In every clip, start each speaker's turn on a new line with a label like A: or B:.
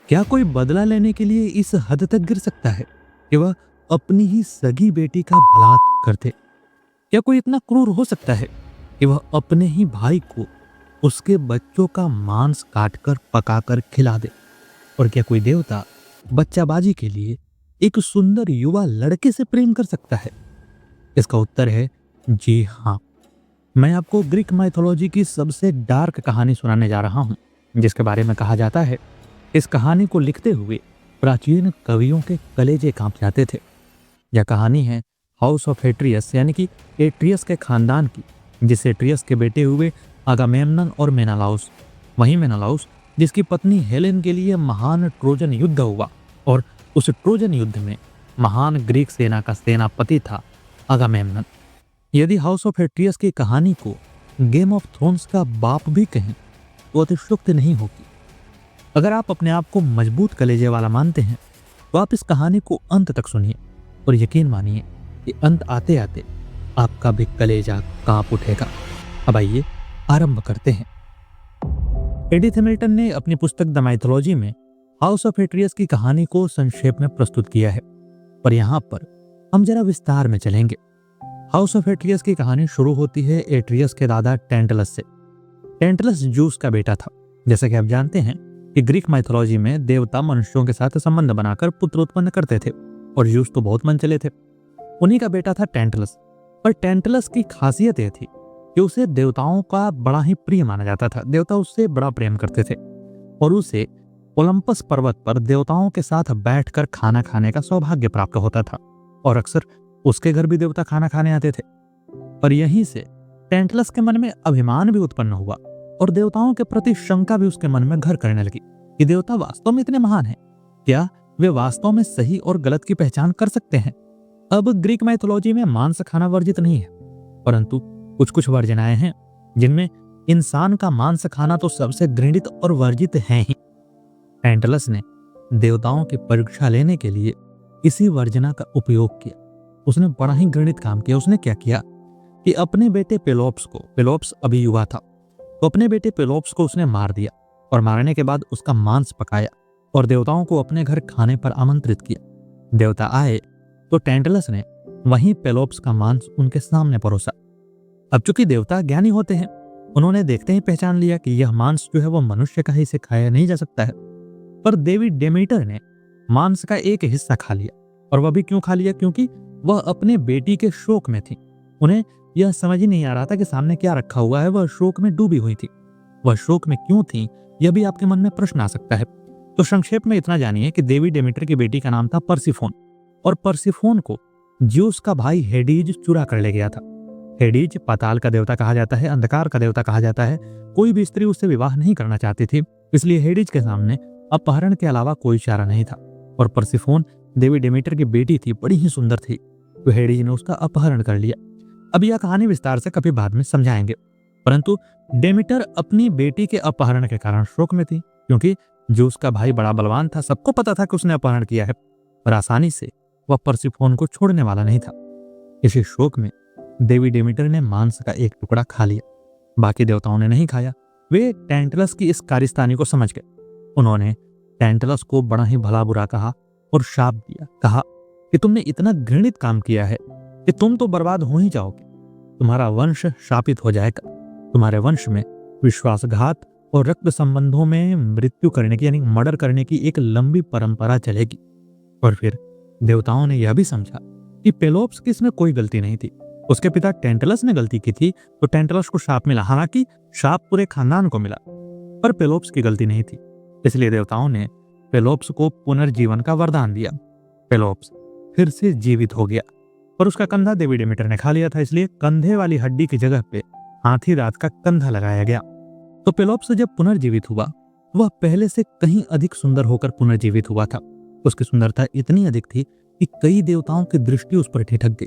A: क्या कोई बदला लेने के लिए इस हद तक गिर सकता है कि वह अपनी ही सगी बेटी का बलात्कार कर दे? क्या कोई इतना क्रूर हो सकता है कि वह अपने ही भाई को उसके बच्चों का मांस काटकर पकाकर खिला दे? और क्या कोई देवता बच्चाबाजी के लिए एक सुंदर युवा लड़के से प्रेम कर सकता है? इसका उत्तर है जी हाँ। मैं आपको ग्रीक माइथोलॉजी की सबसे डार्क कहानी सुनाने जा रहा हूं, जिसके बारे में कहा जाता है इस कहानी को लिखते हुए प्राचीन कवियों के कलेजे कांप जाते थे। यह कहानी है हाउस ऑफ एट्रियस यानी कि एट्रियस के खानदान की, जिससे एट्रियस के बेटे हुए अगामेम्नन और मेनालाउस। वही मेनालाउस जिसकी पत्नी हेलेन के लिए महान ट्रोजन युद्ध हुआ, और उस ट्रोजन युद्ध में महान ग्रीक सेना का सेनापति था अगामेम्नन। यदि हाउस ऑफ एट्रियस की कहानी को गेम ऑफ थ्रोन्स का बाप भी कहें तो अतिशयोक्ति नहीं होगी। अगर आप अपने आप को मजबूत कलेजे वाला मानते हैं तो आप इस कहानी को अंत तक सुनिए, और यकीन मानिए कि अंत आते आते आपका भी कलेजा कांप उठेगा। अब आइए आरंभ करते हैं। एडिथ हैमिल्टन ने अपनी पुस्तक द माइथोलॉजी में हाउस ऑफ एट्रियस की कहानी को संक्षेप में प्रस्तुत किया है, पर यहाँ पर हम जरा विस्तार में चलेंगे। हाउस ऑफ एट्रियस की कहानी शुरू होती है एट्रियस के दादा टेंटलस से। टेंटलस जूस का बेटा था। जैसा कि आप जानते हैं कि ग्रीक माइथोलॉजी में देवता मनुष्यों के साथ संबंध बनाकर पुत्र उत्पन्न करते थे, और जूस तो बहुत मनचले थे। उन्हीं का बेटा था टेंटलस। पर टेंटलस की खासियत यह थी कि उसे देवताओं का बड़ा ही प्रिय माना जाता था। देवता उससे बड़ा प्रेम करते थे, और उसे ओलंपस पर्वत पर देवताओं के साथ बैठकर खाना खाने का सौभाग्य प्राप्त होता था, और अक्सर उसके घर भी देवता खाना खाने आते थे। पर यहीं से टेंटलस के मन में अभिमान भी उत्पन्न हुआ, और देवताओं के प्रति शंका भी उसके मन में घर करने लगी कि देवता वास्तव में इतने महान हैं? क्या वे वास्तव में सही और गलत की पहचान कर सकते हैं? अब ग्रीक माइथोलॉजी में मांस खाना वर्जित नहीं है, परंतु कुछ कुछ वर्जनाएं हैं जिनमें इंसान का मांस खाना तो सबसे घृणित और वर्जित है ही। टेंटलस ने देवताओं की परीक्षा लेने के लिए इसी वर्जना का उपयोग किया। उसने बड़ा ही घृणित काम किया। उसने क्या किया कि अपने बेटे पेलोप्स को, पेलोप्स अभी युवा था, तो अपने बेटे पेलोप्स को उसने मार दिया, और मारने के बाद उसका मांस पकाया और देवताओं को अपने घर खाने पर आमंत्रित किया। देवता आए तो टेंटलस ने वहीं पेलोप्स का मांस उनके सामने परोसा। अब चूंकि देवता ज्ञानी होते हैं, उन्होंने देखते ही पहचान लिया कि यह मांस जो है वो मनुष्य का ही से खाया नहीं जा सकता है। पर देवी डेमीटर ने मांस का एक हिस्सा खा लिया, और वह भी क्यों खा लिया? क्योंकि वह अपने बेटी के शोक में थी। उन्हें यह समझ ही नहीं आ रहा था कि सामने क्या रखा हुआ है। वह शोक में डूबी हुई थी। वह शोक में क्यों थी, यह भी आपके मन में प्रश्न आ सकता है। तो संक्षेप में इतना जानिए कि देवी डेमीटर की बेटी का नाम था पर्सिफोन, और पर्सिफोन को ज्यूस का भाई हेडीज चुरा कर ले गया था। हेडीज पाताल का देवता कहा जाता है, अंधकार का देवता कहा जाता है। कोई भी स्त्री उससे विवाह नहीं करना चाहती थी, इसलिए हेडीज के सामने अपहरण के अलावा कोई चारा नहीं था। और पर्सिफोन देवी डेमीटर की बेटी थी, बड़ी ही सुंदर थी, तो हेडीज ने उसका अपहरण कर लिया। अब यह कहानी विस्तार से कभी बाद में समझाएंगे, परंतु डेमीटर अपनी बेटी के अपहरण के कारण शोक में थी, क्योंकि ज्यूस का भाई बड़ा बलवान था। सबको पता था कि उसने अपहरण किया है, और आसानी से वह पर्सिफोन को छोड़ने वाला नहीं था। इसी शोक में देवी डेमीटर ने मांस का एक टुकड़ा खा लिया। बाकी देवताओं ने नहीं खाया। वे टेंटलस की इस कारिस्तानी को समझ गए। उन्होंने टेंटलस को बड़ा ही भला बुरा कहा और शाप दिया। कहा कि तुमने इतना घृणित काम किया है कि तुम तो बर्बाद हो ही जाओगे। तुम्हारा वंश शापित हो जाएगा। तुम्हारे वंश में विश्वासघात और रक्त संबंधों में मृत्यु करने की यानी मर्डर करने की एक लंबी परंपरा चलेगी। और फिर देवताओं ने यह भी समझा कि पेलोप्स की इसमें कोई गलती नहीं थी। उसके पिता टेंटलस ने गलती की थी, तो टेंटलस को शाप मिला। हालांकि शाप पूरे खानदान को मिला, पर पेलोप्स की गलती नहीं थी। इसलिए देवताओं ने पेलोप्स को पुनर्जीवन का वरदान दिया। पेलोप्स फिर से जीवित हो गया, और उसका कंधा देवी डेमीटर ने खा लिया था, इसलिए कंधे वाली हड्डी की जगह पे हाथी दांत का कंधा लगाया गया। तो पेलोप्स जब पुनर्जीवित हुआ, वह पहले से कहीं अधिक सुंदर होकर पुनर्जीवित हुआ था। उसकी सुंदरता इतनी अधिक थी कि कई देवताओं की दृष्टि उस पर ठिठक गई।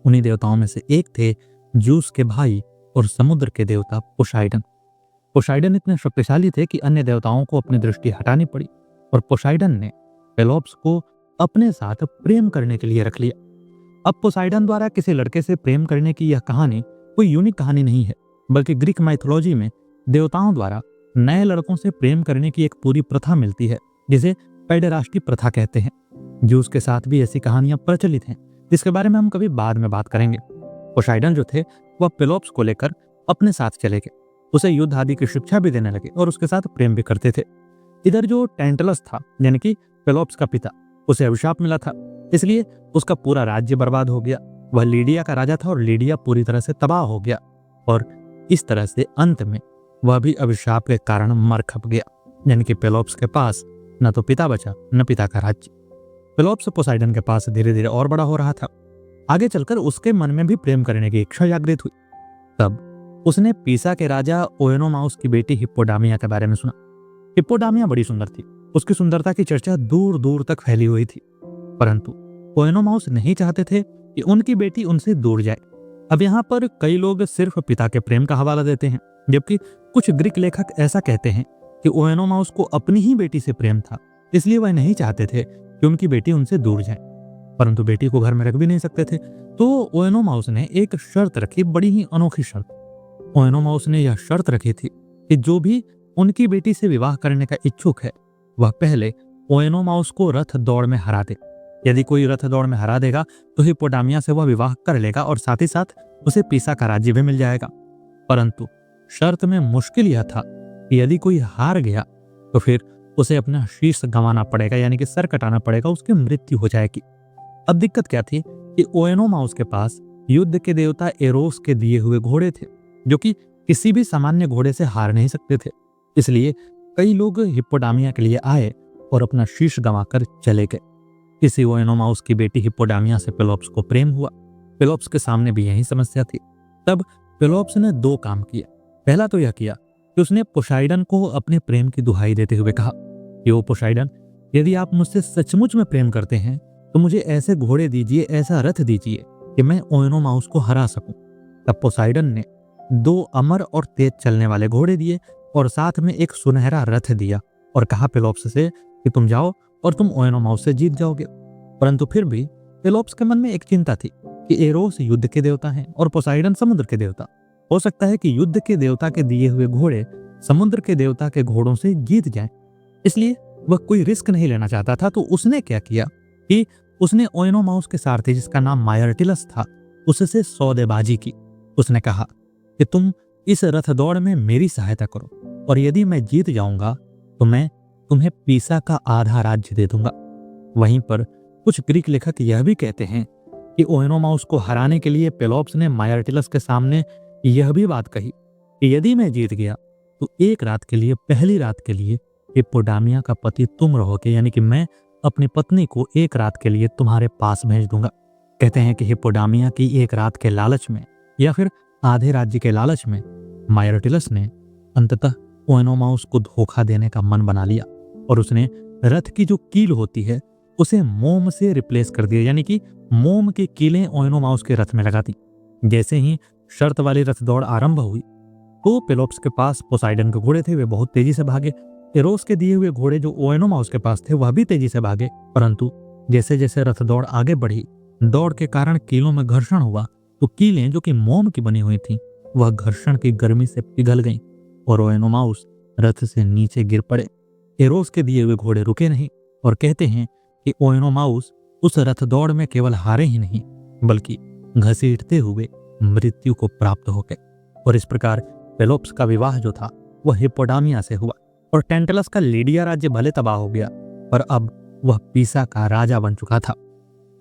A: उन्हीं देवताओं में से एक थे ज्यूस के भाई और समुद्र के देवता पोसाइडन। पोसाइडन इतने शक्तिशाली थे कि अन्य देवताओं को अपनी दृष्टि हटानी पड़ी, और पोसाइडन ने पेलोप्स को अपने साथ प्रेम करने के लिए रख लिया। अब पोसाइडन द्वारा किसी लड़के से प्रेम करने की यह कहानी कोई यूनिक कहानी नहीं है, बल्कि ग्रीक माइथोलॉजी में देवताओं द्वारा नए लड़कों से प्रेम करने की एक पूरी प्रथा मिलती है, जिसे पेडेरास्टी प्रथा कहते हैं। ज्यूस के साथ भी ऐसी कहानियां प्रचलित हैं, जिसके बारे में हम कभी बाद में बात करेंगे। पोसाइडन जो थे वह पेलोप्स को लेकर अपने साथ चले गए, उसे युद्ध आदि की शिक्षा भी देने लगे और उसके साथ प्रेम भी करते थे। इधर जो टैंटलस था यानी कि पेलोप्स का पिता, उसे अभिशाप मिला था, इसलिए उसका पूरा राज्य बर्बाद हो गया। वह लीडिया का राजा था और लीडिया पूरी तरह से तबाह हो गया और इस तरह से अंत में वह भी अभिशाप के कारण मर खप गया। यानी कि पेलोप्स के पास न तो पिता बचा न पिता का राज्य। पेलोप्स पोसाइडन के पास धीरे धीरे और बड़ा हो रहा था। आगे चलकर उसके मन में भी प्रेम करने की इच्छा जागृत हुई। तब उसने पीसा के राजा ओएनोमाउस की बेटी हिप्पोडामिया के बारे में सुना। हिप्पोडामिया बड़ी सुंदर थी, उसकी सुंदरता की चर्चा दूर दूर तक फैली हुई थी, परंतु ओएनोमाउस नहीं चाहते थे कि उनकी बेटी उनसे दूर जाए। अब यहाँ पर कई लोग सिर्फ पिता के प्रेम का हवाला देते हैं, जबकि कुछ ग्रीक लेखक ऐसा कहते हैं कि ओएनोमाउस को अपनी ही बेटी से प्रेम था, इसलिए वह नहीं चाहते थे कि उनकी बेटी उनसे दूर जाए, परंतु बेटी को घर में रख भी नहीं सकते थे। तो ओएनोमाउस ने एक शर्त रखी, बड़ी ही अनोखी शर्त। ओएनोमाउस ने यह शर्त रखी थी कि जो भी उनकी बेटी से विवाह करने का इच्छुक है वह पहले ओएनोमाउस को रथ दौड़ में हरा दे। यदि कोई रथ दौड़ में हरा देगा तो हिप्पोडामिया से वह विवाह कर लेगा और साथ ही साथ उसे पीसा का राज्य भी मिल जाएगा। परंतु शर्त में मुश्किल यह था कि यदि कोई हार गया तो फिर उसे अपना शीश गंवाना पड़ेगा, यानी कि सर कटाना पड़ेगा, उसकी मृत्यु हो जाएगी। अब दिक्कत क्या थी कि ओएनोमाउस के पास युद्ध के देवता एरोस के दिए हुए घोड़े थे, जो कि किसी भी सामान्य घोड़े से हार नहीं सकते थे। इसलिए कई लोग हिप्पोडामिया के लिए आए और अपना शीश गंवाकर चले गए। इसी ओएनोमाउस की बेटी हिप्पोडामिया से पेलोप्स को प्रेम हुआ। पेलोप्स के सामने भी यही समस्या थी। तब पेलोप्स ने दो काम किए। पहला तो यह किया कि उसने पोसाइडन को अपने प्रेम की दुहाई देते हुए कहा कि ओ पोसाइडन, यदि आप मुझसे सचमुच में प्रेम करते हैं तो मुझे ऐसे घोड़े दीजिए, ऐसा रथ दीजिए कि मैं ओएनोमाउस को हरा सकूं। तब पोसाइडन ने 2 अमर और तेज चलने वाले घोड़े दिए और साथ में एक सुनहरा रथ दिया और कहा पेलोप्स से कि तुम जाओ और तुम ओएनोमाउस से जीत जाओगे। परंतु फिर भी पेलोप्स के मन में एक चिंता थी कि एरोस युद्ध के देवता हैं और पोसाइडन समुद्र के देवता। हो सकता है कि युद्ध के देवता के दिए हुए घोड़े समुद्र के देवता के घोड़ों से जीत जाएं। इसलिए वह कोई रिस्क नहीं लेना चाहता था। तो उसने क्या किया कि उसने ओएनोमाउस के सारथी, जिसका नाम मायरटिलस था, उससे सौदेबाजी की। उसने कहा कि तुम इस रथ दौड़ में मेरी सहायता करो और यदि मैं जीत जाऊंगा तो मैं तुम्हें पीसा का आधा राज्य दे दूंगा। वहीं पर कुछ ग्रीक लेखक यह भी कहते हैं कि ओएनोमाउस को हराने के लिए पेलोप्स ने मायरटिलस के सामने यह भी बात कही कि यदि मैं जीत गया तो एक रात के लिए, पहली रात के लिए हिप्पोडामिया का पति तुम रहोगे, यानी कि मैं अपनी पत्नी को एक रात के लिए तुम्हारे पास भेज दूंगा। कहते हैं कि हिप्पोडामिया की एक रात के लालच में या फिर आधे राज्य के लालच में मायरटिलस ने अंततः ओएनोमाउस को धोखा देने का मन बना लिया और उसने रथ की जो कील होती है उसे मोम से रिप्लेस कर दिया, यानी कि मोम की कीलें ओएनोमाउस के रथ में लगा दी। जैसे ही शर्त वाली रथ दौड़ आरंभ हुई तो पेलोप्स के पास पोसाइडन के घोड़े थे, वे बहुत तेजी से भागे। एरोस के दिए हुए घोड़े जो ओएनोमाउस के पास थे वह भी तेजी से भागे, परंतु जैसे जैसे रथ दौड़ आगे बढ़ी, दौड़ के कारण कीलों में घर्षण हुआ तो कीलें जो कि मोम की बनी हुई थी वह घर्षण की गर्मी से पिघल गईं और ओएनोमाउस रथ से नीचे गिर पड़े। एरोस के दिए हुए घोड़े रुके नहीं और कहते हैं कि ओएनोमाउस उस रथ दौड़ में केवल हारे ही नहीं बल्कि घसीटते हुए मृत्यु को प्राप्त हो गए। और इस प्रकार पेलोप्स का विवाह जो था वह हिप्पोडामिया से हुआ और टैंटलस का लीडिया राज्य भले तबाह हो गया पर अब वह पीसा का राजा बन चुका था।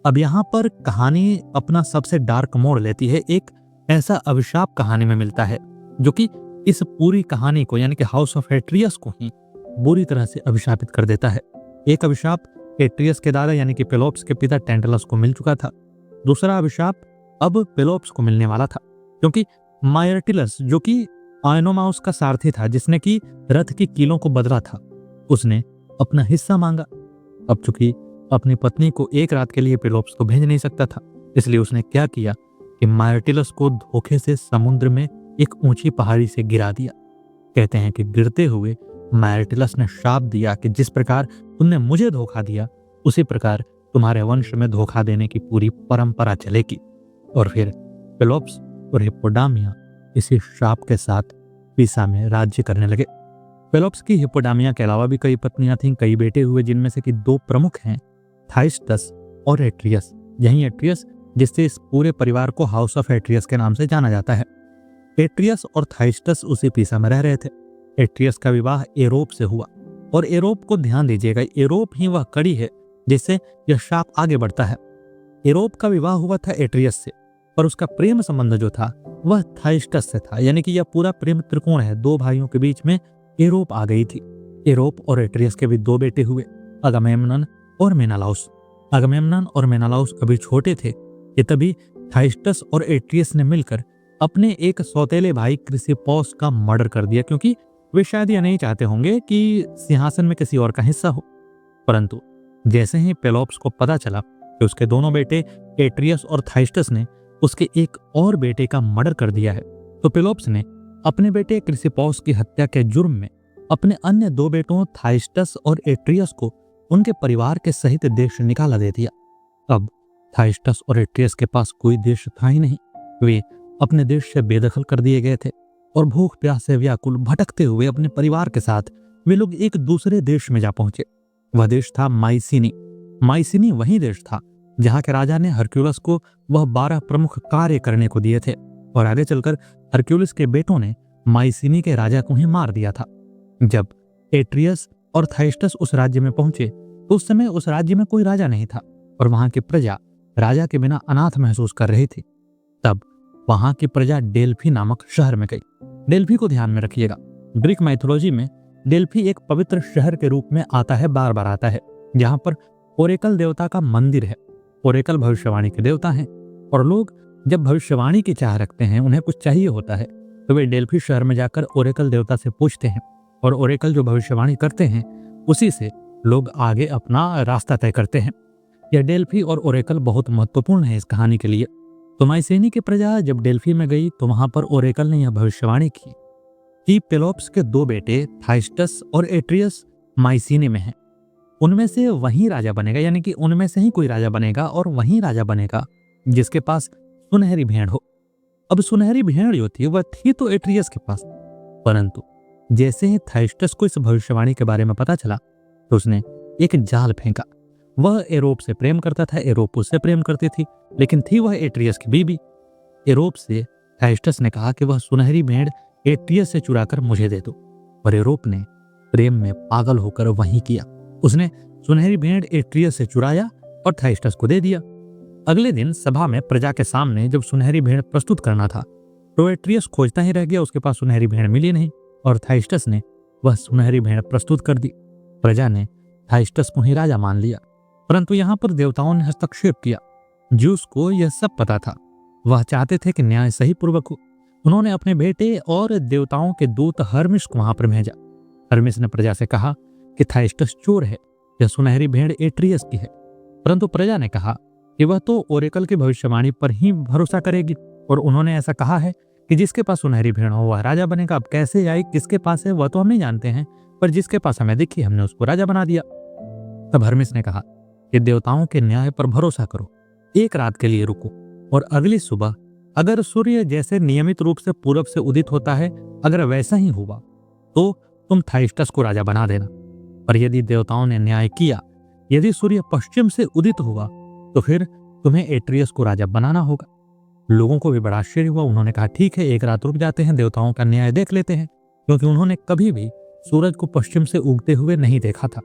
A: अब यहाँ पर कहानी अपना सबसे डार्क मोड़ लेती है। एक ऐसा अभिशाप कहानी में मिलता है जो कि इस पूरी कहानी को, यानी कि हाउस ऑफ एट्रियस को ही बुरी तरह से अभिशापित कर देता है। एक अभिशाप एट्रियस के दादा यानी कि पेलोप्स के पिता टैंटलस को मिल चुका था। दूसरा अभिशाप अब पेलोप्स को मिलने वाला था, क्योंकि मायरटिलस जो कि ओएनोमाउस का सारथी था, जिसने कि रथ की कीलों को बदला था, उसने अपना हिस्सा मांगा। अब चूंकि अपनी पत्नी को एक रात के लिए पेलोप्स को भेज नहीं सकता था, इसलिए उसने क्या किया कि मायरटिलस को धोखे से समुद्र में एक ऊंची पहाड़ी से गिरा दिया। कहते हैं कि गिरते हुए मायरटिलस ने शाप दिया कि जिस प्रकार तुमने मुझे धोखा दिया उसी प्रकार तुम्हारे वंश में धोखा देने की पूरी परंपरा चलेगी। और फिर पेलोप्स और हिप्पोडामिया इसी शाप के साथ पीसा में राज्य करने लगे। पेलोप्स की हिप्पोडामिया के अलावा भी कई पत्नियां थीं, कई बेटे हुए, जिनमें से कि दो प्रमुख हैं, थाइस्टस और एट्रियस। यही एट्रियस जिससे इस पूरे परिवार को हाउस ऑफ एट्रियस के नाम से जाना जाता है। एट्रियस और थाइस्टस उसी पीसा में रह रहे थे। एट्रियस का विवाह एरोप से हुआ, और एरोप को ध्यान दीजिएगा, एरोप ही वह कड़ी है जिससे यह शाप आगे बढ़ता है। एरोप का विवाह हुआ था एट्रियस से, पर उसका प्रेम संबंध जो था वह थाइस्टस से था। यानी कि यह पूरा प्रेम त्रिकोण है, दो भाइयों के बीच में एरोप आ गई थी। एरोप और एट्रियस के भी दो बेटे हुए, अगामेम्नन और मेनालाउस। अगामेम्नन और मेनालाउस अभी छोटे थे कि तभी थाइस्टस और एट्रियस ने मिलकर अपने एक सौतेले भाई क्रिसिपोस का मर्डर कर दिया, क्योंकि वे शायद यह नहीं चाहते होंगे कि सिंहासन में किसी और का हिस्सा हो। परंतु जैसे ही पेलोप्स को पता चला कि उसके दोनों बेटे एट्रियस और थाइस्टस ने उसके एक और बेटे का मर्डर कर दिया है, तो पेलोप्स ने अपने बेटे क्रिसिपोस की हत्या के जुर्म में अपने अन्य दो बेटों थाइस्टस और एट्रियस को उनके परिवार के सहित देश निकाला दे दिया। अब थाइस्टस और एट्रियस के पास कोई देश था ही नहीं। वे अपने देश से बेदखल कर दिए गए थे और भूख प्यास से व्याकुल भटकते हुए अपने परिवार के साथ वे लोग एक दूसरे देश में जा पहुंचे। वह देश था माइसिनी। माइसिनी वही देश था जहां के राजा ने हरक्यूलस को वह 12 प्रमुख कार्य करने को दिए थे, और आगे चलकर हरक्यूलस के बेटों ने माइसिनी के राजा को ही मार दिया था। जब एट्रियस और थाइस्टस उस राज्य में पहुंचे तो उस समय उस राज्य में कोई राजा नहीं था और वहां की प्रजा राजा के बिना अनाथ महसूस कर रही थी। तब वहां की प्रजा डेल्फी नामक शहर में गई। डेल्फी को ध्यान में रखिएगा, ग्रीक माइथोलॉजी में डेल्फी एक पवित्र शहर के रूप में आता है, बार बार आता है, जहां पर ओरेकल देवता का मंदिर है। ओरेकल भविष्यवाणी के देवता हैं, और लोग जब भविष्यवाणी की चाह रखते हैं, उन्हें कुछ चाहिए होता है, तो वे डेल्फी शहर में जाकर ओरेकल देवता से पूछते हैं, और ओरेकल जो भविष्यवाणी करते हैं उसी से लोग आगे अपना रास्ता तय करते हैं। यह डेल्फी और ओरेकल बहुत महत्वपूर्ण है इस कहानी के लिए। तो माइसेनी की प्रजा जब डेल्फी में गई तो वहां पर ओरेकल ने यह भविष्यवाणी की कि पेलोप्स के दो बेटे थाइस्टस और एट्रियस माइसिनी में हैं। उनमें से वही राजा बनेगा, यानी कि उनमें से ही कोई राजा बनेगा, और वही राजा बनेगा जिसके पास सुनहरी भेड़ हो। अब सुनहरी भेड़ जो थी वह थी तो एट्रियस के पास, परंतु जैसे ही थाइस्टस को इस भविष्यवाणी के बारे में पता चला तो उसने एक जाल फेंका। वह एरोप से प्रेम करता था, एरोप उससे प्रेम करती थी, लेकिन थी वह एट्रियस की बीबी। एरोप से थाइस्टस ने कहा कि वह सुनहरी भेड़ एट्रियस से चुराकर मुझे दे दो, और एरोप ने प्रेम में पागल होकर वही किया। उसने सुनहरी भेड़ एट्रियस से चुराया और थाइस्टस को दे दिया। अगले दिन सभा में प्रजा के सामने जब सुनहरी भेड़ प्रस्तुत करना था तो एट्रियस खोजता ही रह गया, उसके पास सुनहरी भेड़ मिली नहीं, और थाइस्टस ने वह सुनहरी भेड़ प्रस्तुत कर दी। प्रजा ने थाइस्टस को ही राजा मान लिया, परंतु यहाँ पर देवताओं ने हस्तक्षेप किया। ज्यूस को यह सब पता था, वह चाहते थे कि न्याय सही पूर्वक हो। उन्होंने अपने बेटे और देवताओं के दूत हर्मिस को वहां पर भेजा। हर्मिस ने प्रजा से कहा कि थाइस्टस चोर है, यह सुनहरी भेड़ एट्रियस की है, परंतु प्रजा ने कहा कि वह तो ओरेकल की भविष्यवाणी पर ही भरोसा करेगी, और उन्होंने ऐसा कहा है कि जिसके पास सुनहरी भेड़ हो वह राजा बनेगा। अब कैसे आई, किसके पास है, वह तो हम नहीं जानते हैं, पर जिसके पास हमें दिखी हमने उसको राजा बना दिया। तब हर्मिस ने कहा कि देवताओं के न्याय पर भरोसा करो, एक रात के लिए रुको, और अगली सुबह अगर सूर्य जैसे नियमित रूप से पूरब से उदित होता है, अगर वैसा ही हुआ तो तुम थाइस्टस को राजा बना देना। पर यदि देवताओं ने न्याय किया, यदि सूर्य पश्चिम से उदित हुआ, तो फिर तुम्हें एट्रियस को राजा बनाना होगा। लोगों को भी बड़ा आश्चर्य हुआ। उन्होंने कहा ठीक है, एक रात रुक जाते हैं, देवताओं का न्याय देख लेते हैं, क्योंकि उन्होंने कभी भी सूरज को पश्चिम से उगते हुए नहीं देखा था।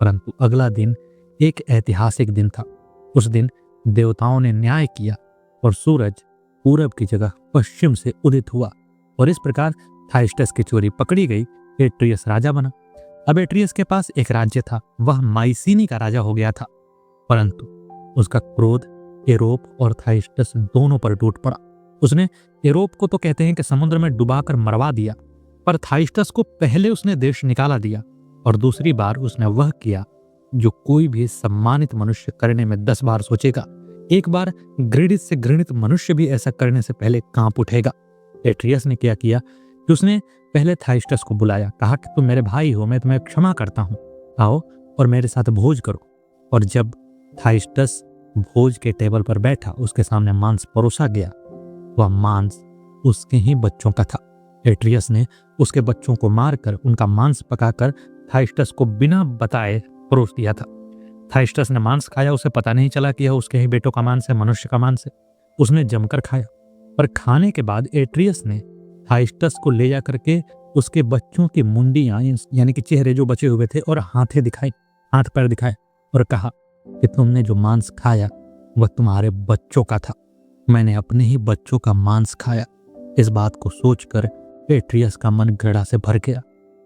A: परंतु अगला दिन एक ऐतिहासिक दिन था। उस दिन देवताओं ने न्याय किया और सूरज पूरब की जगह पश्चिम से उदित हुआ, और इस प्रकार थाइस्टस की चोरी पकड़ी गई। एट्रियस राजा बना। अब एट्रियस के पास एक राज्य था, वह माइसिनी का राजा हो गया था, परंतु उसका क्रोध एरोप और थाइस्टस दोनों पर टूट पड़ा। उसने एरोप को तो कहते हैं कि समुद्र में डुबाकर मरवा दिया, पर थाइस्टस को पहले उसने देश निकाला दिया, और दूसरी बार उसने वह किया जो कोई भी सम्मानित मनुष्य करने में 10 बार सोचेगा। एक बार घृणित से घृणित मनुष्य भी ऐसा करने से पहले कांप उठेगा। एट्रियस ने क्या किया कि उसने पहले थाइस्टस को बुलाया, कहा कि तुम मेरे भाई हो, मैं तुम्हें क्षमा करता हूं, आओ और मेरे साथ भोज करो। और जब थाइस्टस भोज के टेबल पर बैठा, उसके सामने मांस परोसा गया। वह मांस उसके ही बच्चों का था। एट्रियस ने उसके बच्चों को मारकर उनका मांस पकाकर थाइस्टस को बिना बताए परोस दिया था। थाइस्टस ने मांस खाया, उसे पता नहीं चला कि यह उसके ही बेटों का मांस है, मनुष्य का मांस है। उसने जमकर खाया, पर खाने के बाद एट्रियस ने थाइस्टस को ले जाकर के उसके बच्चों की मुंडियां यानी कि चेहरे जो बचे हुए थे और हाथ पैर दिखाए और कहा कि तुमने जो मांस खाया वह तुम्हारे बच्चों का था, मैंने अपने ही बच्चों का मांस खाया। इस बात को सोचकर एट्रियस का मन घृणा से भर गया।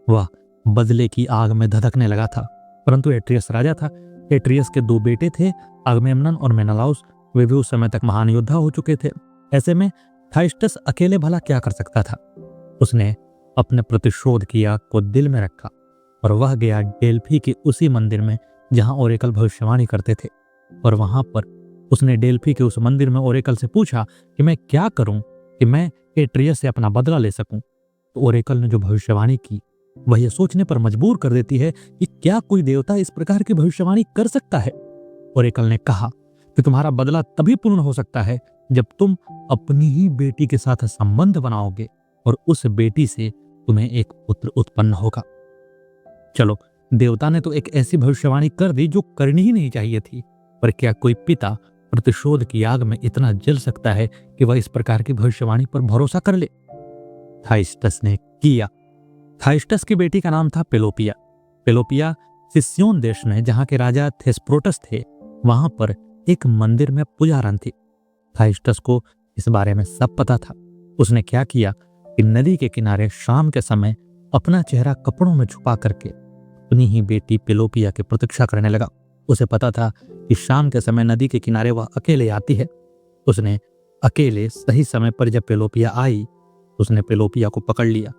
A: वह बदले की आग में धधकने लगा था, परंतु एट्रियस राजा था। एट्रियस के 2 बेटे थे, अगमेम्नन और मेनलाउस। वे भी उस समय तक महान योद्धा हो चुके थे। ऐसे में थाइस्टस अकेले भला क्या कर सकता था। उसने अपने प्रतिशोध की आग को दिल में रखा और वह गया डेल्फी के उसी मंदिर में जहां ओरेकल भविष्यवाणी करते थे। और वहां पर उसने डेल्फी के उस मंदिर में ओरेकल से पूछा कि मैं क्या करूं कि मैं एट्रियस से अपना बदला ले सकूं। तो ओरेकल ने जो भविष्यवाणी की वह यह सोचने पर मजबूर कर देती है कि क्या कोई देवता इस प्रकार की भविष्यवाणी कर सकता है। ओरेकल ने कहा कि तुम्हारा बदला तभी पूर्ण हो सकता है जब तुम अपनी ही बेटी के साथ संबंध बनाओगे और उस बेटी से तुम्हें एक पुत्र उत्पन्न होगा। चलो, देवता ने तो एक ऐसी भविष्यवाणी कर दी जो करनी ही नहीं चाहिए थी, पर क्या कोई पिता प्रतिशोध की आग में इतना जल सकता है कि वह इस प्रकार की भविष्यवाणी पर भरोसा कर ले। थाइस्टस ने किया। थाइस्टस की बेटी का नाम था पेलोपिया। पेलोपिया सिस्योन देश में, जहां के राजा थेस्प्रोटस थे, वहां पर एक मंदिर में पुजारन थी। थाइस्टस को इस बारे में सब पता था। उसने क्या किया कि नदी के किनारे शाम के समय अपना चेहरा कपड़ों में छुपा करके अपनी ही बेटी पेलोपिया की प्रतीक्षा करने लगा। उसे पता था कि शाम के समय नदी के किनारे वह अकेले आती है। उसने अकेले सही समय पर जब पेलोपिया आई, उसने पेलोपिया को पकड़ लिया।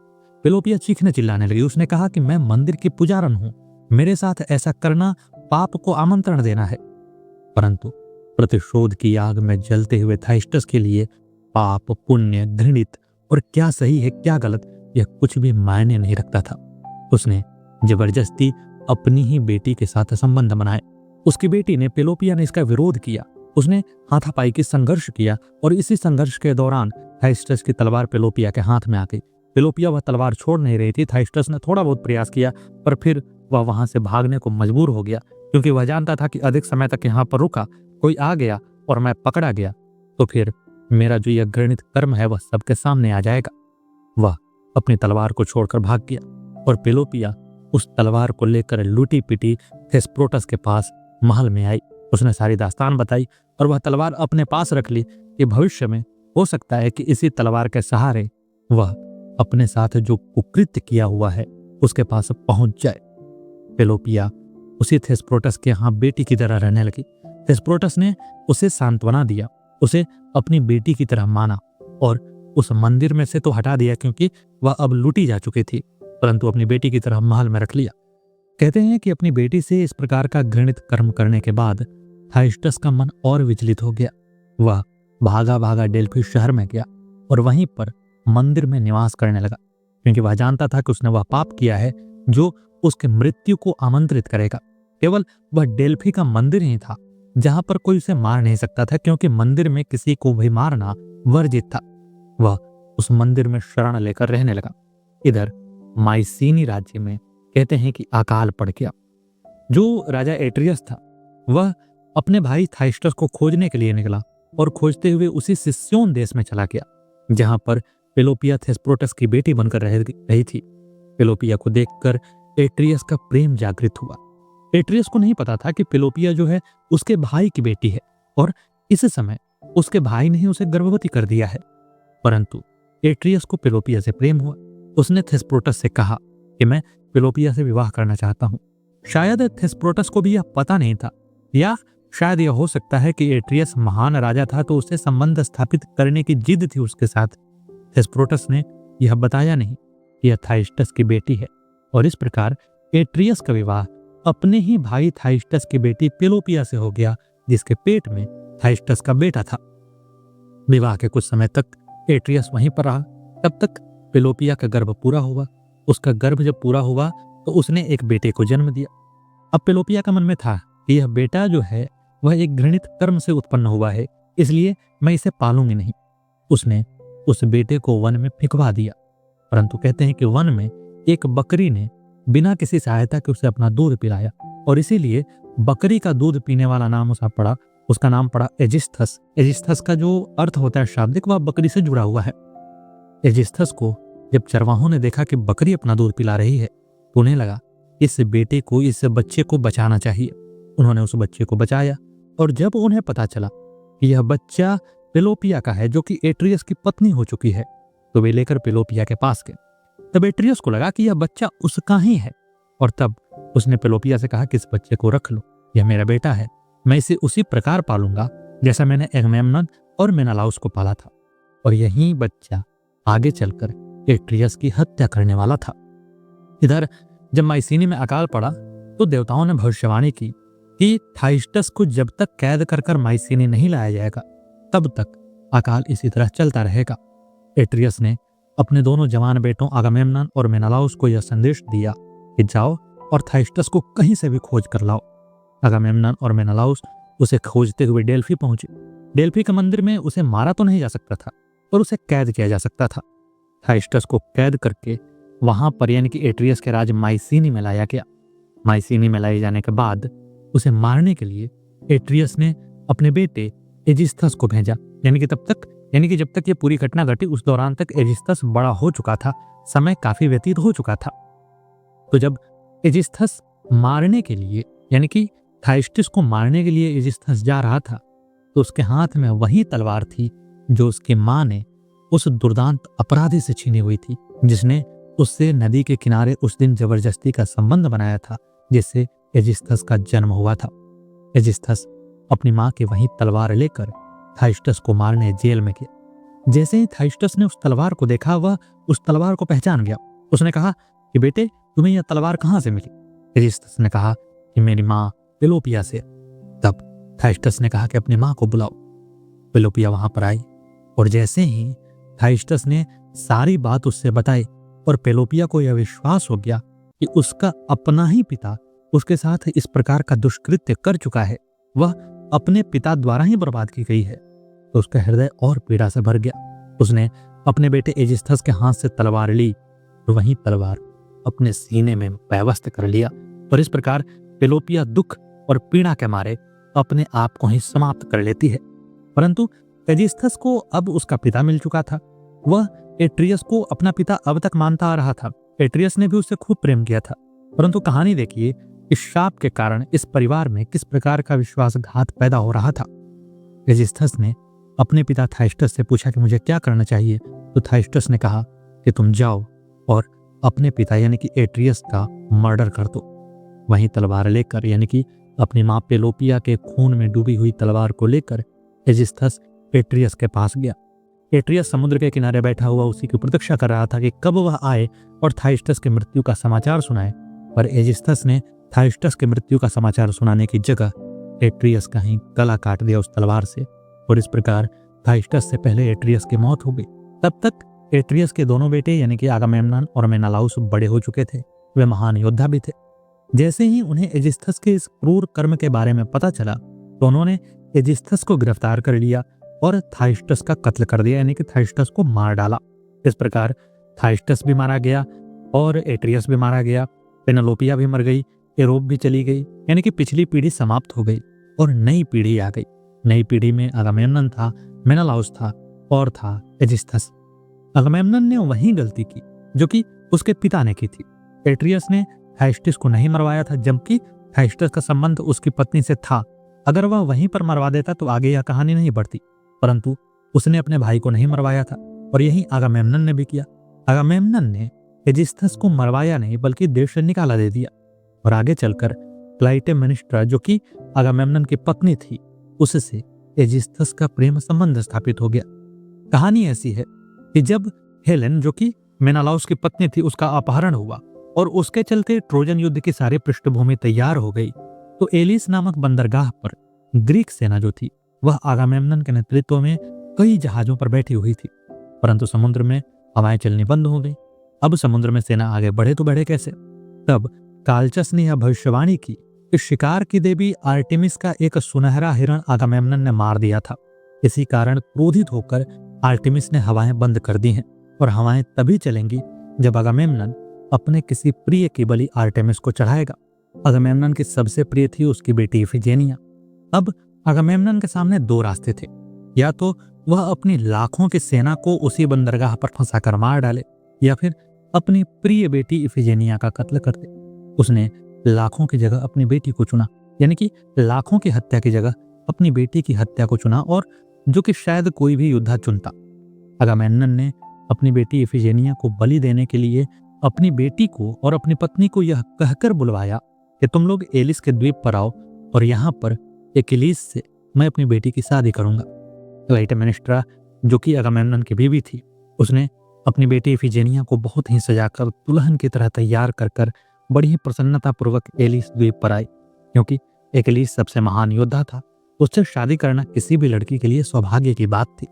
A: पेलोपिया चीखने चिल्लाने लगी। उसने कहा कि मैं मंदिर की पुजारन हूं, मेरे साथ ऐसा करना पाप को आमंत्रण देना है। परंतु प्रतिशोध की आग में जलते हुए थाइस्टस के लिए पाप, पुण्य, घृणित और क्या सही है क्या गलत, यह कुछ भी मायने नहीं रखता था। उसने जबरदस्ती अपनी ही बेटी के साथ संबंध बनाए। उसकी बेटी ने, पेलोपिया ने इसका विरोध किया। उसने हाथापाई की संघर्ष किया और इसी संघर्ष के दौरान थाइस्टस की तलवार पेलोपिया के हाथ में आ गई। पेलोपिया वह तलवार छोड़ नहीं रही थी। थाइस्टस ने थोड़ा बहुत प्रयास किया, पर फिर वह वहां से भागने को मजबूर हो गया, क्योंकि वह जानता था कि अधिक समय तक यहाँ पर रुका, कोई आ गया और मैं पकड़ा गया तो फिर मेरा जो यह घृणित कर्म है वह सबके सामने आ जाएगा। वह अपनी तलवार को छोड़कर भाग गया और पेलोपिया उस तलवार को लेकर लूटी पिटी थेस्प्रोटस के पास महल में आई। उसने सारी दास्तान बताई और वह तलवार अपने पास रख ली कि भविष्य में हो सकता है कि इसी तलवार के सहारे वह अपने साथ जो कुकृत्य किया हुआ है उसके पास पहुंच जाए। पेलोपिया उसी थेस्प्रोटस के यहाँ बेटी की तरह रहने लगी। थेस्प्रोटस ने उसे सांत्वना दिया, उसे अपनी बेटी की तरह माना और उस मंदिर में से तो हटा दिया क्योंकि वह अब लूटी जा चुकी थी, परंतु अपनी बेटी की तरह महल में रख लिया। कहते हैं कि अपनी बेटी से इस प्रकार का घृणित कर्म करने के बाद थाइस्टस का मन और विचलित हो गया। वह भागा भागा डेल्फी शहर में गया और वहीं पर मंदिर में निवास करने लगा, क्योंकि वह जानता था कि उसने वह पाप किया है जो उसके मृत्यु को आमंत्रित करेगा। केवल वह डेल्फी का मंदिर ही था जहां पर कोई उसे मार नहीं सकता था, क्योंकि मंदिर में किसी को भी मारना वर्जित था। वह उस मंदिर में शरण लेकर रहने लगा। इधर माइसीनी राज्य में कहते हैं कि अकाल पड़ गया। जो राजा एट्रियस था वह अपने भाई थाइस्टस को खोजने के लिए निकला और खोजते हुए उसी सिस्योन देश में चला गया जहां पर पेलोपिया थेस्प्रोटस की बेटी बनकर रही थी। पेलोपिया को देखकर एट्रियस का प्रेम जागृत हुआ। एट्रियस को नहीं पता था कि पेलोपिया जो है उसके भाई की बेटी है और इस समय उसके भाई ने ही उसे गर्भवती कर दिया है। परंतु एट्रियस को पेलोपिया से प्रेम हुआ। उसने थेस्प्रोटस से कहा कि मैं पेलोपिया से विवाह करना चाहता हूं। शायद थेस्प्रोटस को भी यह पता नहीं था, या शायद यह हो सकता है कि एट्रियस महान राजा था तो उसे संबंध स्थापित करने की जिद थी उसके साथ। थेस्प्रोटस ने यह बताया नहीं कि यह थाइस्टस की बेटी है और इस प्रकार एट्रियस का विवाह अपने ही भाई थाइस्टस की बेटी पेलोपिया से हो गया, जिसके पेट में थाइस्टस का बेटा था। विवाह के कुछ समय तक एट्रियस वहीं पर रहा। तब तक पेलोपिया का गर्भ पूरा हुआ। उसका गर्भ जब पूरा हुआ तो उसने एक बेटे को जन्म दिया। अब पेलोपिया का मन में था कि यह बेटा जो है वह एक घृणित कर्म से उत्पन्न हुआ है, इसलिए मैं इसे पालूंगी नहीं। उसने उस बेटे को वन में फेंकवा दिया। परंतु कहते हैं कि वन में एक बकरी ने बिना किसी सहायता के उसे अपना दूध पिलाया और इसीलिए बकरी का दूध पीने वाला नाम उसका नाम पड़ा एजिस्थस। एजिस्थस का जो अर्थ होता है शाब्दिक, वह बकरी से जुड़ा हुआ है। एजिस्थस को जब चरवाहों ने देखा कि बकरी अपना दूध पिला रही है तो उन्हें लगा इस बच्चे को बचाना चाहिए। उन्होंने उस बच्चे को बचाया और जब उन्हें पता चला कि यह बच्चा पेलोपिया का है जो कि एट्रियस की पत्नी हो चुकी है, तो वे लेकर पेलोपिया के पास गए। तब एट्रियस को लगा कि यह बच्चा उसका ही है और तब उसने पेलोपिया से कहा कि इस बच्चे को रख लो, यह मेरा बेटा है, मैं इसे उसी प्रकार पालूंगा जैसा मैंने एगमेम्नन और मेनालाउस को पाला था। और यही बच्चा आगे चलकर एट्रियस की हत्या करने वाला था। इधर जब माइसिनी में अकाल पड़ा तो देवताओं ने भविष्यवाणी की कि थाइस्टस को जब तक कैद कर माइसिनी नहीं लाया जाएगा तब तक अकाल इसी तरह चलता रहेगा। एट्रियस ने अपने दोनों जवान बेटों अगामेम्नन और मेनालाउस को यह संदेश दिया कि जाओ और थाइस्टस को कहीं से भी खोज कर लाओ। अगामेम्नन और मेनालाउस उसे खोजते हुए डेल्फी पहुंचे। डेल्फी के मंदिर में उसे मारा तो नहीं जा सकता था पर उसे कैद किया जा सकता था। थाइस्टस को कैद करके वहां पर यानी कि एट्रियस के राज माइसिनी में लाया गया। माइसिनी में लाए जाने के बाद उसे मारने के लिए एट्रियस ने अपने बेटे एजिस्थस को भेजा। यानी कि जब तक ये पूरी घटना घटी उस दौरान तक एजिस्थस बड़ा हो चुका था, समय काफी व्यतीत हो चुका था। तो जब एजिस्थस मारने के लिए यानी कि थाइस्टिस को मारने के लिए एजिस्थस जा रहा था तो उसके हाथ में वही तलवार थी जो उसकी मां ने उस दुर्दांत अपराधी से छीनी हुई थी, जिसने उससे नदी के किनारे उस दिन जबरदस्ती का संबंध बनाया था, जिससे एजिस्थस का जन्म हुआ था। एजिस्थस अपनी मां की वही तलवार लेकर थाइस्टस को मारने जेल में गया। जैसे ही थाइस्टस ने उस तलवार को देखा वह उस तलवार को पहचान गया। उसने कहा कि बेटे तुम्हें यह तलवार कहां से मिली? एजिस्थस ने कहा कि मेरी मां पेलोपिया से। तब थाइस्टस ने कहा कि अपनी मां को बुलाओ। पेलोपिया वहां पर आई और जैसे ही थाइस्टस ने सारी बात उससे बताई और पेलोपिया को यह विश्वास हो गया कि उसका अपना ही पिता उसके साथ इस प्रकार का दुष्कृत्य कर चुका है, वह अपने पिता द्वारा ही बर्बाद की गई है, तो उसका हृदय और पीड़ा से भर गया। उसने अपने बेटे एजिस्थस के हाथ से तलवार ली और वही तलवार अपने सीने में पैवस्त कर लिया और इस प्रकार पेलोपिया दुख और पीड़ा के मारे अपने आप को ही समाप्त कर लेती है। परंतु एजिस्थस को अब उसका पिता मिल चुका था। वह एट्रियस को अपना पिता अब तक मानता आ रहा था। एट्रियस ने भी उससे खूब प्रेम किया था। परंतु कहानी देखिए इस शाप के कारण इस परिवार में किस प्रकार का विश्वासघात पैदा हो रहा था। एजिस्थस ने अपने पिता थाइस्टस से पूछा कि मुझे क्या करना चाहिए, तो थाइस्टस ने कहा कि तुम जाओ और अपने पिता यानी कि एट्रियस का मर्डर कर दो। वहीं तलवार लेकर यानी कि अपनी मां पेलोपिया के खून में डूबी हुई तलवार को लेकर एजिस्थस एट्रियस के पास गया। एट्रियस समुद्र के किनारे बैठा हुआ उसी की प्रतीक्षा कर रहा था कि कब वह आए और थाइस्टस की मृत्यु का समाचार सुनाए, पर एजिस्थस ने थाइस्टस की मृत्यु का समाचार सुनाने की जगह एट्रियस का ही गला काट दिया उस तलवार से और इस प्रकार थाइस्टस से पहले एट्रियस की मौत हो गई। तब तक एट्रियस के दोनों बेटे यानी कि आगामेम्नन और मेनालाउस बड़े हो चुके थे। वे महान योद्धा भी थे। जैसे ही उन्हें एजिस्थस के इस क्रूर कर्म के बारे में पता चला तो उन्होंने एजिस्थस को गिरफ्तार कर लिया और थाइस्टस का कत्ल कर दिया यानी कि थाइस्टस को मार डाला। इस प्रकार थाइस्टस भी मारा गया और एट्रियस भी मारा गया, पेनेलोपिया भी मर गई, एरोप भी चली गई, यानी कि पिछली पीढ़ी समाप्त हो गई और नई पीढ़ी आ गई। नई पीढ़ी में अगामेम्नन था, मेनालाउस था और था एजिस्थस। अगामेम्नन ने वही गलती की जो कि उसके पिता ने की थी। एट्रियस ने थाइस्टिस को नहीं मरवाया था, जबकि थाइस्टस का संबंध उसकी पत्नी से था। अगर वह वहीं पर मरवा देता तो आगे यह कहानी नहीं बढ़ती, परंतु उसने अपने भाई को नहीं मरवाया था और यही अगामेम्नन ने भी किया। अगामेम्नन ने एजिस्थस को मरवाया नहीं बल्कि देश से निकाला दे दिया और आगे चलकर क्लाइटेमेनेस्ट्रा जो कि अगामेम्नन की पत्नी थी उससे एजिस्थस का प्रेम संबंध स्थापित हो गया। कहानी ऐसी है कि जब हेलेन जो कि मेनालाउस की पत्नी थी उसका अपहरण हुआ और उसके चलते ट्रोजन युद्ध की सारी पृष्ठभूमि तैयार हो गई, तो एलिस नामक बंदरगाह पर ग्रीक सेना जो थी वह आगामेम्नन के नेतृत्व में कई जहाजों पर बैठी हुई थी, परंतु समुद्र में हवाएं चलनी बंद हो गई। अब समुद्र में सेना आगे बढ़े तो बढ़े कैसे? तब कालचस ने यह भविष्यवाणी की कि शिकार की देवी आर्टेमिस का एक सुनहरा हिरण आगामेम्नन ने मार दिया था। इसी कारण क्रोधित होकर आर्टेमिस ने हवाएं बंद कर दी हैं और हवाएं तभी चलेंगी जब अगामेम्नन अपने किसी प्रिय की बलि आर्टेमिस को चढ़ाएगा। अगामेम्नन की सबसे प्रिय थी उसकी बेटी इफिजेनिया। अब अगामेम्नन के सामने दो रास्ते थे, या तो वह अपनी लाखों की सेना को उसी बंदरगाह पर फंसाकर मार डाले, या फिर अपनी प्रिय बेटी इफिजेनिया का कत्ल कर दे। उसने लाखों की जगह अपनी बेटी को चुना, यानी कि लाखों की हत्या की जगह अपनी बेटी की हत्या को चुना, और जो कि शायद कोई भी योद्धा चुनता। अगामेम्नन ने अपनी बेटी इफिजेनिया को बलि देने के लिए अपनी बेटी को और अपनी पत्नी को यह कहकर बुलवाया कि तुम लोग एलिस के द्वीप पर आओ और यहाँ पर एकिलीस से मैं अपनी बेटी की शादी करूंगा। क्लाइटेमेनेस्ट्रा, जो कि अगामेम्नन की बीवी थी, उसने अपनी बेटी इफिजेनिया को बहुत ही सजाकर दुल्हन की तरह तैयार कर बड़ी ही प्रसन्नतापूर्वक एलिस द्वीप पर आई, क्योंकि एकिलीस सबसे महान योद्धा था। उससे शादी करना किसी भी लड़की के लिए सौभाग्य की बात थी।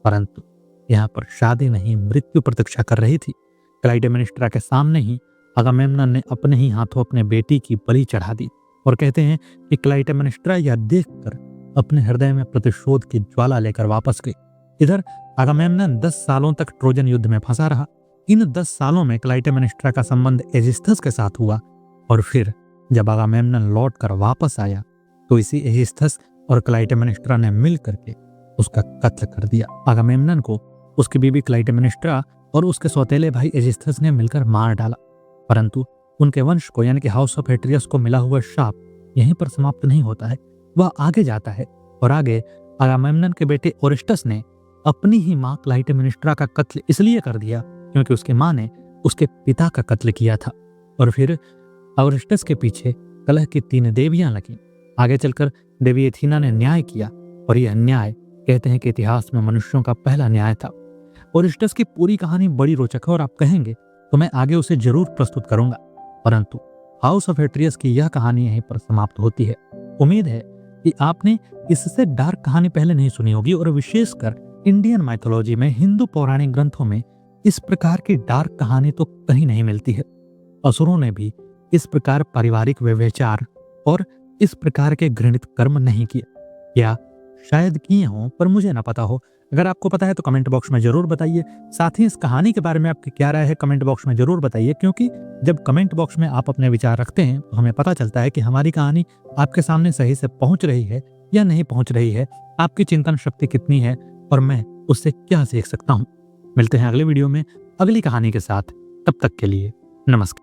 A: परंतु यहाँ पर शादी नहीं, मृत्यु प्रतीक्षा कर रही थी। क्लाइटेमेनेस्ट्रा के सामने ही अगामेम्नन ने अपने ही हाथों अपने बेटी की बलि चढ़ा दी, और कहते हैं कि क्लाइटेमेनेस्ट्रा यह देखकर अपने हृदय में प्रतिशोध की ज्वाला लेकर वापस गई। इधर अगामेम्नन 10 सालों तक ट्रोजन युद्ध में फंसा रहा। इन 10 सालों में क्लाइटेमेनेस्ट्रा का संबंध एजिस्थस के साथ हुआ, और फिर जब अगामेम्नन लौट कर वापस आया तो इसी एजिस्थस और क्लाइटेमेनेस्ट्रा ने मिल करके उसका कत्ल कर दिया। अगामेम्नन को उसकी बीबी क्लाइटेमेनेस्ट्रा और उसके सौतेले भाई एजिस्थस ने मिलकर मार डाला। परंतु उनके वंश को, यानी कि हाउस ऑफ एट्रियस को मिला हुआ शाप यहीं पर समाप्त नहीं होता है, वह आगे जाता है। और आगे अगामेम्नन के बेटे ओरेस्टस ने अपनी ही मां क्लाइटेमेनेस्ट्रा का कत्ल इसलिए कर दिया क्योंकि उसकी मां ने उसके पिता का कत्ल किया था। और फिर ओरेस्टस के पीछे कलह की 3 देवियां लगीं। आगे चलकर देवी एथीना ने न्याय किया, और यह न्याय कहते हैं कि इतिहास में मनुष्यों का पहला न्याय था। ओरेस्टस की पूरी कहानी बड़ी रोचक है, और आप कहेंगे तो मैं आगे उसे जरूर प्रस्तुत करूंगा, परंतु हाउस ऑफ एट्रियस की यह कहानी यहीं पर समाप्त होती है। उम्मीद है कि आपने इससे डार्क कहानी पहले नहीं सुनी होगी, और विशेषकर इंडियन माइथोलॉजी में, हिंदू पौराणिक ग्रंथों में इस प्रकार की डार्क कहानी तो कहीं नहीं मिलती है। असुरों ने भी इस प्रकार पारिवारिक व्यभिचार और इस प्रकार के घृणित कर्म नहीं किए, या शायद किए हों पर मुझे ना पता हो। अगर आपको पता है तो कमेंट बॉक्स में जरूर बताइए। साथ ही इस कहानी के बारे में आपकी क्या राय है कमेंट बॉक्स में जरूर बताइए, क्योंकि जब कमेंट बॉक्स में आप अपने विचार रखते हैं तो हमें पता चलता है कि हमारी कहानी आपके सामने सही से पहुंच रही है या नहीं पहुंच रही है, आपकी चिंतन शक्ति कितनी है और मैं उससे क्या सीख सकता हूँ। मिलते हैं अगले वीडियो में अगली कहानी के साथ। तब तक के लिए नमस्कार।